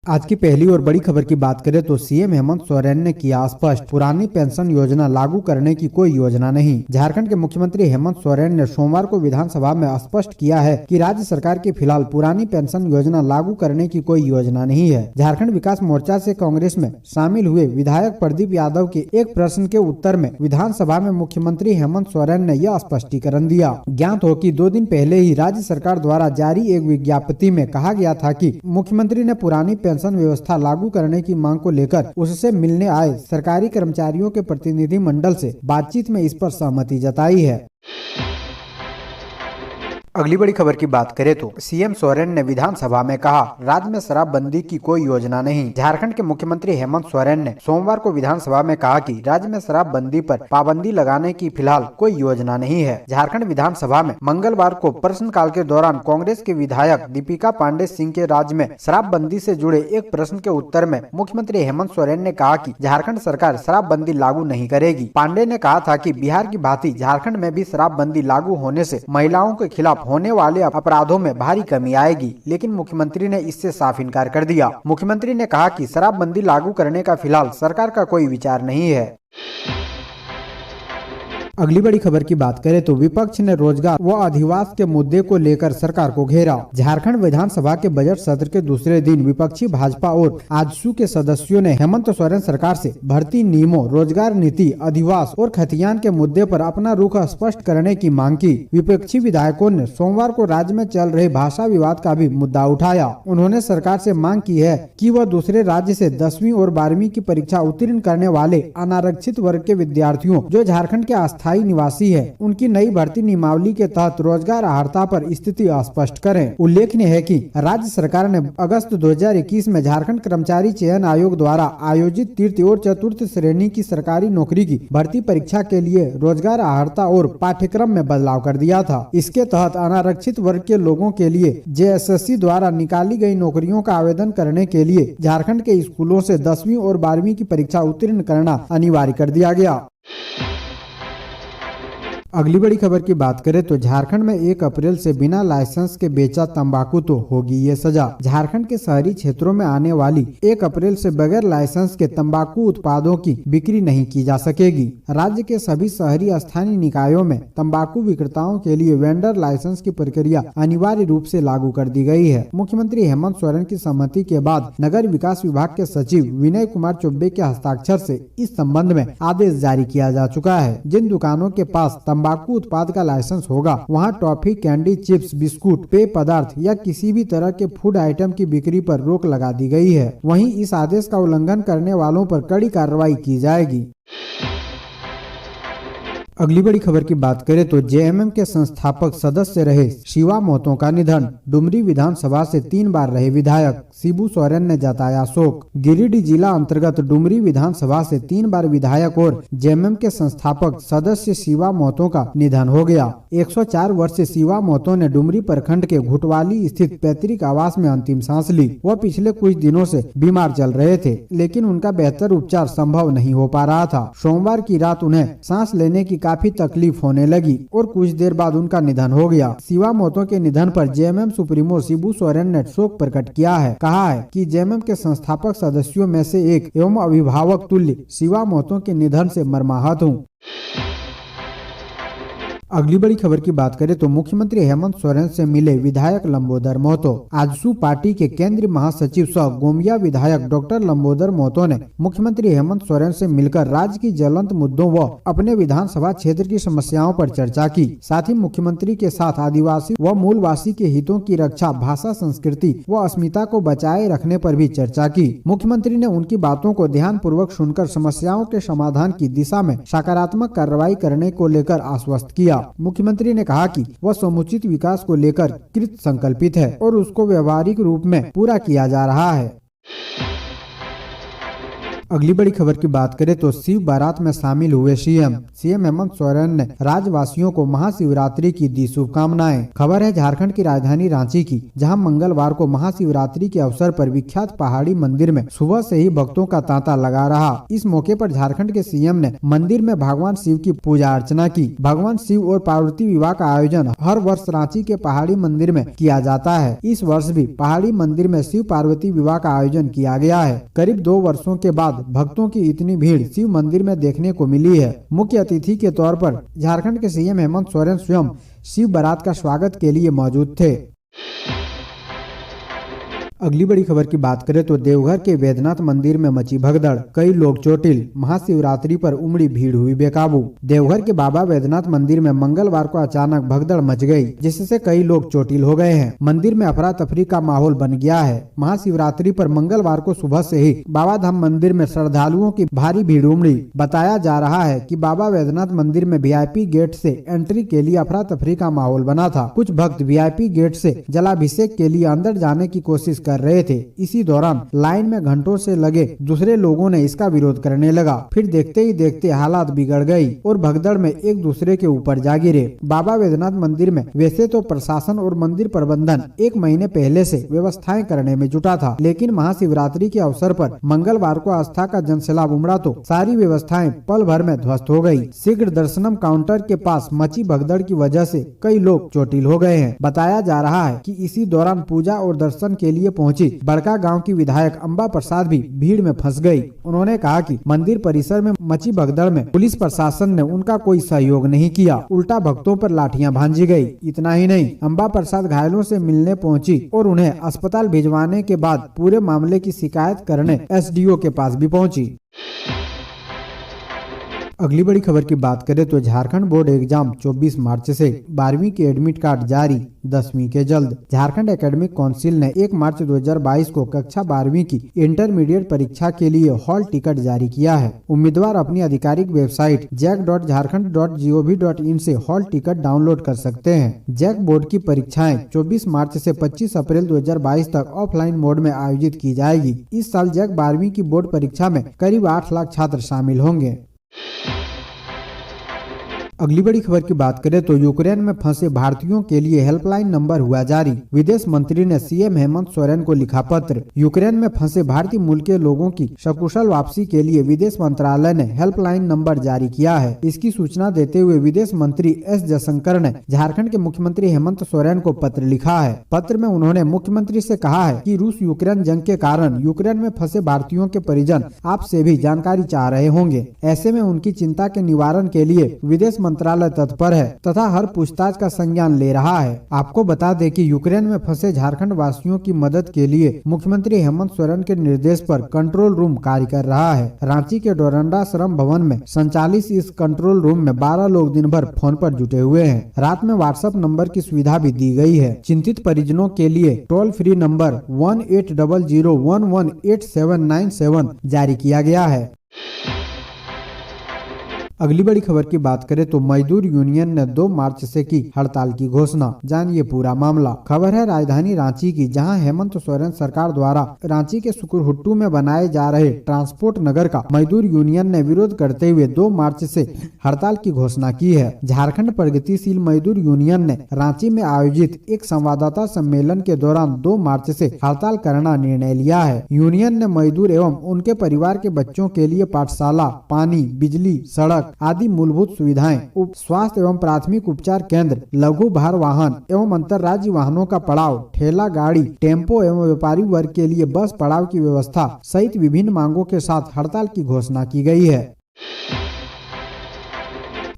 आज की पहली और बड़ी खबर की बात करें तो सीएम हेमंत सोरेन ने किया स्पष्ट, पुरानी पेंशन योजना लागू करने की कोई योजना नहीं। झारखंड के मुख्यमंत्री हेमंत सोरेन ने सोमवार को विधानसभा में स्पष्ट किया है कि राज्य सरकार की फिलहाल पुरानी पेंशन योजना लागू करने की कोई योजना नहीं है। झारखंड विकास मोर्चा से कांग्रेस में शामिल हुए विधायक प्रदीप यादव के एक प्रश्न के उत्तर में विधानसभा में मुख्यमंत्री हेमंत सोरेन ने यह स्पष्टीकरण दिया। ज्ञात हो कि 2 दिन पहले ही राज्य सरकार द्वारा जारी एक विज्ञप्ति में कहा गया था कि मुख्यमंत्री ने पुरानी पेंशन व्यवस्था लागू करने की मांग को लेकर उससे मिलने आए सरकारी कर्मचारियों के प्रतिनिधि मंडल से बातचीत में इस पर सहमति जताई है। अगली बड़ी खबर की बात करें तो सीएम सोरेन ने विधानसभा में कहा, राज्य में शराबबंदी की कोई योजना नहीं। झारखंड के मुख्यमंत्री हेमंत सोरेन ने सोमवार को विधानसभा में कहा कि राज्य में शराबबंदी पर पाबंदी लगाने की फिलहाल कोई योजना नहीं है। झारखंड विधानसभा में मंगलवार को प्रश्नकाल के दौरान कांग्रेस के विधायक दीपिका पांडे सिंह के राज्य में शराबबंदी से जुड़े एक प्रश्न के उत्तर में मुख्यमंत्री हेमंत सोरेन ने कहा कि झारखंड सरकार शराबबंदी लागू नहीं करेगी। पांडे ने कहा था कि बिहार की भांति झारखंड में भी शराबबंदी लागू होने से महिलाओं के खिलाफ होने वाले अपराधों में भारी कमी आएगी, लेकिन मुख्यमंत्री ने इससे साफ इनकार कर दिया। मुख्यमंत्री ने कहा कि शराबबंदी लागू करने का फिलहाल सरकार का कोई विचार नहीं है। अगली बड़ी खबर की बात करें तो विपक्ष ने रोजगार व अधिवास के मुद्दे को लेकर सरकार को घेरा। झारखंड विधानसभा के बजट सत्र के दूसरे दिन विपक्षी भाजपा और आजसू के सदस्यों ने हेमंत सोरेन सरकार से भर्ती नियमों, रोजगार नीति, अधिवास और खतियान के मुद्दे पर अपना रुख स्पष्ट करने की मांग की। विपक्षी विधायकों ने सोमवार को राज्य में चल रहे भाषा विवाद का भी मुद्दा उठाया। उन्होंने सरकार से मांग की है कि वह दूसरे राज्य से 10वीं और 12वीं की परीक्षा उत्तीर्ण करने वाले अनारक्षित वर्ग के विद्यार्थियों जो झारखंड के अस्थायी निवासी है, उनकी नई भर्ती नियमावली के तहत रोजगार अर्हता पर स्थिति स्पष्ट करें। उल्लेखनीय है कि राज्य सरकार ने अगस्त 2021 में झारखंड कर्मचारी चयन आयोग द्वारा आयोजित तृतीय और चतुर्थ श्रेणी की सरकारी नौकरी की भर्ती परीक्षा के लिए रोजगार अर्हता और पाठ्यक्रम में बदलाव कर दिया था। इसके तहत अनारक्षित वर्ग के लोगों के लिए जेएसएससी द्वारा निकाली गई नौकरियों का आवेदन करने के लिए झारखंड के स्कूलों से 10वीं और 12वीं की परीक्षा उत्तीर्ण करना अनिवार्य कर दिया गया। अगली बड़ी खबर की बात करें तो झारखंड में 1 अप्रैल से बिना लाइसेंस के बेचा तंबाकू तो होगी ये सजा। झारखंड के शहरी क्षेत्रों में आने वाली 1 अप्रैल से बगैर लाइसेंस के तंबाकू उत्पादों की बिक्री नहीं की जा सकेगी। राज्य के सभी शहरी स्थानीय निकायों में तंबाकू विक्रेताओं के लिए वेंडर लाइसेंस की प्रक्रिया अनिवार्य रूप से लागू कर दी गई है। मुख्यमंत्री हेमंत सोरेन की सहमति के बाद नगर विकास विभाग के सचिव विनय कुमार चौबे के हस्ताक्षर से इस संबंध में आदेश जारी किया जा चुका है। जिन दुकानों के पास तंबाकू उत्पाद का लाइसेंस होगा, वहां टॉफी, कैंडी, चिप्स, बिस्कुट, पेय पदार्थ या किसी भी तरह के फूड आइटम की बिक्री पर रोक लगा दी गई है। वहीं इस आदेश का उल्लंघन करने वालों पर कड़ी कार्रवाई की जाएगी। अगली बड़ी खबर की बात करें तो जेएमएम के संस्थापक सदस्य रहे शिवा मोहतो का निधन। डुमरी विधानसभा से 3 बार रहे विधायक शिबू सोरेन ने जताया शोक। गिरिडीह जिला अंतर्गत डुमरी विधानसभा से 3 बार विधायक और जेएमएम के संस्थापक सदस्य शिवा मोहतो का निधन हो गया। 104 वर्ष से शिवा मोहतो ने डुमरी प्रखंड के घुटवाली स्थित पैतृक आवास में अंतिम सांस ली। वह पिछले कुछ दिनों से बीमार चल रहे थे, लेकिन उनका बेहतर उपचार संभव नहीं हो पा रहा था। सोमवार की रात उन्हें सांस लेने की काफी तकलीफ होने लगी और कुछ देर बाद उनका निधन हो गया। शिवा मोहतो के निधन पर जेएमएम सुप्रीमो शिबू सोरेन ने शोक प्रकट किया है। कहा है कि जेएमएम के संस्थापक सदस्यों में से एक एवं अभिभावक तुल्य शिवा मोहतो के निधन से मर्माहत हूँ। अगली बड़ी खबर की बात करें तो मुख्यमंत्री हेमंत सोरेन से मिले विधायक लंबोदर मोहतो। आजसू पार्टी के केंद्रीय महासचिव सह गोमिया विधायक डॉक्टर लंबोदर मोहतो ने मुख्यमंत्री हेमंत सोरेन से मिलकर राज्य की ज्वलंत मुद्दों व अपने विधानसभा क्षेत्र की समस्याओं पर चर्चा की। साथ ही मुख्यमंत्री के साथ आदिवासी व मूलवासी के हितों की रक्षा, भाषा, संस्कृति व अस्मिता को बचाए रखने पर भी चर्चा की। मुख्यमंत्री ने उनकी बातों को ध्यान पूर्वक सुनकर समस्याओं के समाधान की दिशा में सकारात्मक कार्रवाई करने को लेकर आश्वस्त किया। मुख्यमंत्री ने कहा कि वह समुचित विकास को लेकर कृत संकल्पित है और उसको व्यवहारिक रूप में पूरा किया जा रहा है। अगली बड़ी खबर की बात करें तो शिव बारात में शामिल हुए सीएम हेमंत सोरेन ने राज्यवासियों को महाशिवरात्रि की दी शुभकामनाएं। खबर है झारखंड की राजधानी रांची की, जहां मंगलवार को महाशिवरात्रि के अवसर पर विख्यात पहाड़ी मंदिर में सुबह से ही भक्तों का तांता लगा रहा। इस मौके पर झारखंड के सीएम ने मंदिर में भगवान शिव की पूजा अर्चना की। भगवान शिव और पार्वती विवाह का आयोजन हर वर्ष रांची के पहाड़ी मंदिर में किया जाता है। इस वर्ष भी पहाड़ी मंदिर में शिव पार्वती विवाह का आयोजन किया गया है। करीब 2 वर्षों के बाद भक्तों की इतनी भीड़ शिव मंदिर में देखने को मिली है। मुख्य अतिथि के तौर पर झारखंड के सीएम हेमंत सोरेन स्वयं शिव बारात का स्वागत के लिए मौजूद थे। अगली बड़ी खबर की बात करें तो देवघर के वैद्यनाथ मंदिर में मची भगदड़, कई लोग चोटिल। महाशिवरात्रि पर उमड़ी भीड़ हुई बेकाबू। देवघर के बाबा वैद्यनाथ मंदिर में मंगलवार को अचानक भगदड़ मच गई, जिससे कई लोग चोटिल हो गए हैं। मंदिर में अफरा तफरी का माहौल बन गया है। महाशिवरात्रि पर मंगलवार को सुबह से ही बाबा धाम मंदिर में श्रद्धालुओं की भारी भीड़ उमड़ी। बताया जा रहा है कि बाबा वैद्यनाथ मंदिर में वीआईपी गेट से एंट्री के लिए अफरा तफरी का माहौल बना था। कुछ भक्त वीआईपी गेट से जलाभिषेक के लिए अंदर जाने की कोशिश कर रहे थे। इसी दौरान लाइन में घंटों से लगे दूसरे लोगों ने इसका विरोध करने लगा। फिर देखते ही देखते हालात बिगड़ गई और भगदड़ में एक दूसरे के ऊपर जा गिरे। बाबा वैद्यनाथ मंदिर में वैसे तो प्रशासन और मंदिर प्रबंधन 1 महीने पहले से व्यवस्थाएं करने में जुटा था, लेकिन महाशिवरात्रि के अवसर पर मंगलवार को आस्था का जनसैलाब उमड़ा तो सारी व्यवस्थाएं पल भर में ध्वस्त हो गयी। शीघ्र दर्शनम काउंटर के पास मची भगदड़ की वजह से कई लोग चोटिल हो गए हैं। बताया जा रहा है कि इसी दौरान पूजा और दर्शन के लिए पहुंची बड़का गांव की विधायक अंबा प्रसाद भी भीड़ में फंस गई। उन्होंने कहा कि मंदिर परिसर में मची भगदड़ में पुलिस प्रशासन ने उनका कोई सहयोग नहीं किया, उल्टा भक्तों पर लाठियां भांजी गई। इतना ही नहीं, अंबा प्रसाद घायलों से मिलने पहुंची और उन्हें अस्पताल भिजवाने के बाद पूरे मामले की शिकायत करने एसडीओ के पास भी पहुंची। अगली बड़ी खबर की बात करें तो झारखंड बोर्ड एग्जाम 24 मार्च से 12वीं के एडमिट कार्ड जारी, 10वीं के जल्द। झारखंड एकेडमिक काउंसिल ने 1 मार्च 2022 को कक्षा 12वीं की इंटरमीडिएट परीक्षा के लिए हॉल टिकट जारी किया है। उम्मीदवार अपनी आधिकारिक वेबसाइट jack.jharkhand.gov.in से हॉल टिकट डाउनलोड कर सकते हैं। जैक बोर्ड की परीक्षाएं 24 मार्च से 25 अप्रैल 2022 तक ऑफलाइन मोड में आयोजित की जाएगी। इस साल जैक 12वीं की बोर्ड परीक्षा में करीब 8 लाख छात्र शामिल होंगे। अगली बड़ी खबर की बात करें तो यूक्रेन में फंसे भारतीयों के लिए हेल्पलाइन नंबर हुआ जारी। विदेश मंत्री ने सीएम हेमंत सोरेन को लिखा पत्र। यूक्रेन में फंसे भारतीय मूल के लोगों की सकुशल वापसी के लिए विदेश मंत्रालय ने हेल्पलाइन नंबर जारी किया है। इसकी सूचना देते हुए विदेश मंत्री एस जयशंकर ने झारखंड के मुख्यमंत्री हेमंत सोरेन को पत्र लिखा है। पत्र में उन्होंने मुख्यमंत्री से कहा है कि रूस यूक्रेन जंग के कारण यूक्रेन में फंसे भारतीयों के परिजन आपसे भी जानकारी चाह रहे होंगे। ऐसे में उनकी चिंता के निवारण के लिए विदेश मंत्रालय तत्पर है तथा हर पूछताछ का संज्ञान ले रहा है। आपको बता दें कि यूक्रेन में फंसे झारखंड वासियों की मदद के लिए मुख्यमंत्री हेमंत सोरेन के निर्देश पर कंट्रोल रूम कार्य कर रहा है। रांची के डोरंडा श्रम भवन में संचालित इस कंट्रोल रूम में 12 लोग दिन भर फोन पर जुटे हुए हैं। रात में व्हाट्सएप नंबर की सुविधा भी दी गई है। चिंतित परिजनों के लिए टोल फ्री नंबर 1800118797 जारी किया गया है। अगली बड़ी खबर की बात करें तो मजदूर यूनियन ने 2 मार्च से की हड़ताल की घोषणा। जानिए पूरा मामला। खबर है राजधानी रांची की, जहां हेमंत सोरेन सरकार द्वारा रांची के सुकुरहुट्टू में बनाए जा रहे ट्रांसपोर्ट नगर का मजदूर यूनियन ने विरोध करते हुए 2 मार्च से हड़ताल की घोषणा की है। झारखंड प्रगतिशील मजदूर यूनियन ने रांची में आयोजित एक संवाददाता सम्मेलन के दौरान 2 मार्च से हड़ताल करना निर्णय लिया है। यूनियन ने मजदूर एवं उनके परिवार के बच्चों के लिए पाठशाला, पानी, बिजली, सड़क आदि मूलभूत सुविधाएं, स्वास्थ्य एवं प्राथमिक उपचार केंद्र, लघु भार वाहन एवं अंतरराज्यीय वाहनों का पड़ाव, ठेला गाड़ी, टेम्पो एवं व्यापारी वर्ग के लिए बस पड़ाव की व्यवस्था सहित विभिन्न मांगों के साथ हड़ताल की घोषणा की गई है।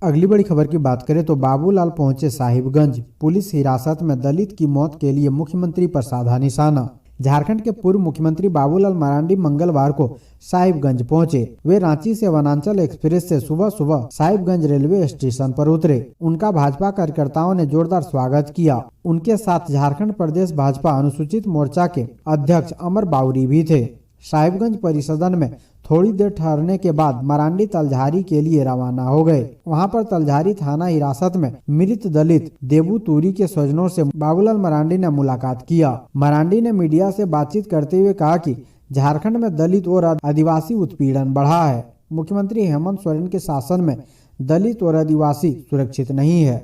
अगली बड़ी खबर की बात करें तो बाबूलाल पहुंचे साहिबगंज, पुलिस हिरासत में दलित की मौत के लिए मुख्यमंत्री पर साधा निशाना। झारखंड के पूर्व मुख्यमंत्री बाबूलाल मरांडी मंगलवार को साहिबगंज पहुंचे। वे रांची से वनांचल एक्सप्रेस से सुबह सुबह साहिबगंज रेलवे स्टेशन पर उतरे। उनका भाजपा कार्यकर्ताओं ने जोरदार स्वागत किया। उनके साथ झारखंड प्रदेश भाजपा अनुसूचित मोर्चा के अध्यक्ष अमर बाउरी भी थे। साहिबगंज परिसदन में थोड़ी देर ठहरने के बाद मरांडी तलझारी के लिए रवाना हो गए। वहां पर तलझारी थाना हिरासत में मृत दलित देबू तूरी के स्वजनों से बाबूलाल मरांडी ने मुलाकात किया। मरांडी ने मीडिया से बातचीत करते हुए कहा कि झारखंड में दलित और आदिवासी उत्पीड़न बढ़ा है। मुख्यमंत्री हेमंत सोरेन के शासन में दलित और आदिवासी सुरक्षित नहीं है।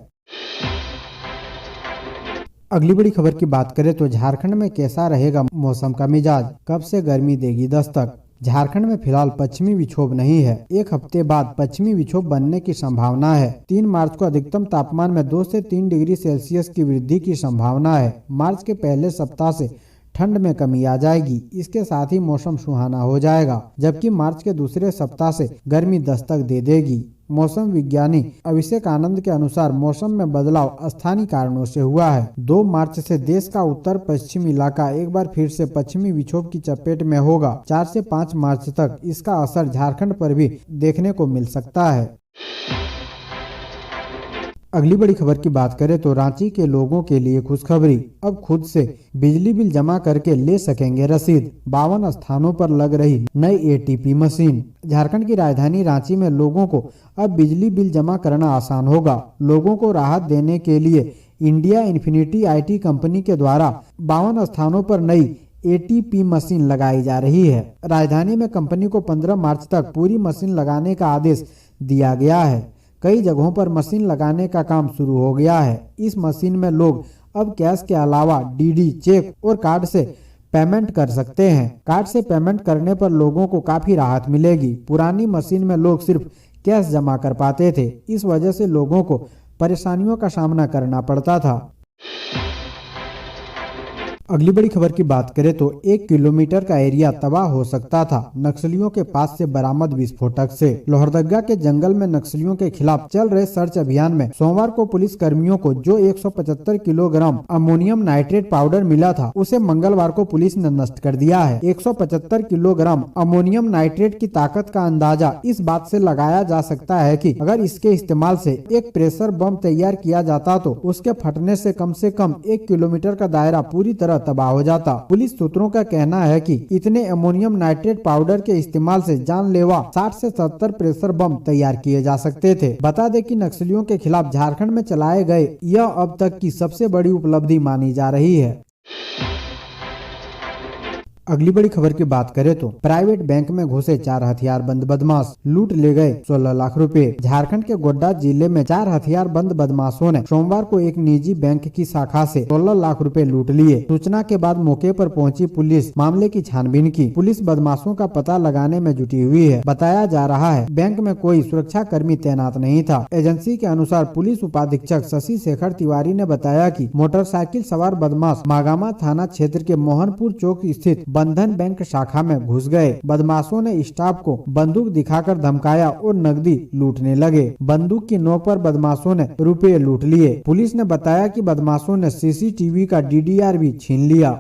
अगली बड़ी खबर की बात करें तो झारखंड में कैसा रहेगा मौसम का मिजाज, कब से गर्मी देगी दस्तक। झारखंड में फिलहाल पश्चिमी विक्षोभ नहीं है। एक हफ्ते बाद पश्चिमी विक्षोभ बनने की संभावना है। 3 मार्च को अधिकतम तापमान में 2 से 3 डिग्री सेल्सियस की वृद्धि की संभावना है। मार्च के पहले सप्ताह से ठंड में कमी आ जाएगी। इसके साथ ही मौसम सुहाना हो जाएगा, जबकि मार्च के दूसरे सप्ताह से गर्मी दस्तक दे देगी। मौसम विज्ञानी अभिषेक आनंद के अनुसार मौसम में बदलाव स्थानीय कारणों से हुआ है। 2 मार्च से देश का उत्तर पश्चिम इलाका एक बार फिर से पश्चिमी विक्षोभ की चपेट में होगा। 4 से 5 मार्च तक इसका असर झारखंड पर भी देखने को मिल सकता है। अगली बड़ी खबर की बात करें तो रांची के लोगों के लिए खुशखबरी, अब खुद से बिजली बिल जमा करके ले सकेंगे रसीद। 52 स्थानों पर लग रही नई एटीपी मशीन। झारखंड की राजधानी रांची में लोगों को अब बिजली बिल जमा करना आसान होगा। लोगों को राहत देने के लिए इंडिया इन्फिनिटी IT कंपनी के द्वारा 52 स्थानों पर नई ATP मशीन लगाई जा रही है। राजधानी में कंपनी को 15 मार्च तक पूरी मशीन लगाने का आदेश दिया गया है। कई जगहों पर मशीन लगाने का काम शुरू हो गया है। इस मशीन में लोग अब कैश के अलावा DD, चेक और कार्ड से पेमेंट कर सकते हैं। कार्ड से पेमेंट करने पर लोगों को काफी राहत मिलेगी। पुरानी मशीन में लोग सिर्फ कैश जमा कर पाते थे। इस वजह से लोगों को परेशानियों का सामना करना पड़ता था। अगली बड़ी खबर की बात करें तो 1 किलोमीटर का एरिया तबाह हो सकता था नक्सलियों के पास से बरामद विस्फोटक से। लोहरदगा के जंगल में नक्सलियों के खिलाफ चल रहे सर्च अभियान में सोमवार को पुलिस कर्मियों को जो 175 किलोग्राम अमोनियम नाइट्रेट पाउडर मिला था, उसे मंगलवार को पुलिस ने नष्ट कर दिया है। 175 किलोग्राम अमोनियम नाइट्रेट की ताकत का अंदाजा इस बात से लगाया जा सकता है कि अगर इसके इस्तेमाल से एक प्रेशर बम तैयार किया जाता तो उसके फटने से कम 1 किलोमीटर का दायरा पूरी तरह तबाह हो जाता। पुलिस सूत्रों का कहना है कि इतने अमोनियम नाइट्रेट पाउडर के इस्तेमाल से जानलेवा 60 से 70 प्रेशर बम तैयार किए जा सकते थे। बता दें कि नक्सलियों के खिलाफ झारखंड में चलाए गए यह अब तक की सबसे बड़ी उपलब्धि मानी जा रही है। अगली बड़ी खबर की बात करें तो प्राइवेट बैंक में घुसे 4 हथियारबंद बदमाश, लूट ले गए 16 लाख रुपए। झारखंड के गोड्डा जिले में 4 हथियारबंद बदमाशों ने सोमवार को एक निजी बैंक की शाखा से 16 लाख रुपए लूट लिए। सूचना के बाद मौके पर पहुंची पुलिस मामले की छानबीन की। पुलिस बदमाशों का पता लगाने में जुटी हुई है। बताया जा रहा है बैंक में कोई सुरक्षा कर्मी तैनात नहीं था। एजेंसी के अनुसार पुलिस उपाधीक्षक शशि शेखर तिवारी ने बताया कि मोटरसाइकिल सवार बदमाश मागामा थाना क्षेत्र के मोहनपुर चौक स्थित बंधन बैंक शाखा में घुस गए। बदमाशों ने स्टाफ को बंदूक दिखाकर धमकाया और नकदी लूटने लगे। बंदूक की नोक पर बदमाशों ने रुपए लूट लिए। पुलिस ने बताया कि बदमाशों ने CCTV का DDR भी छीन लिया।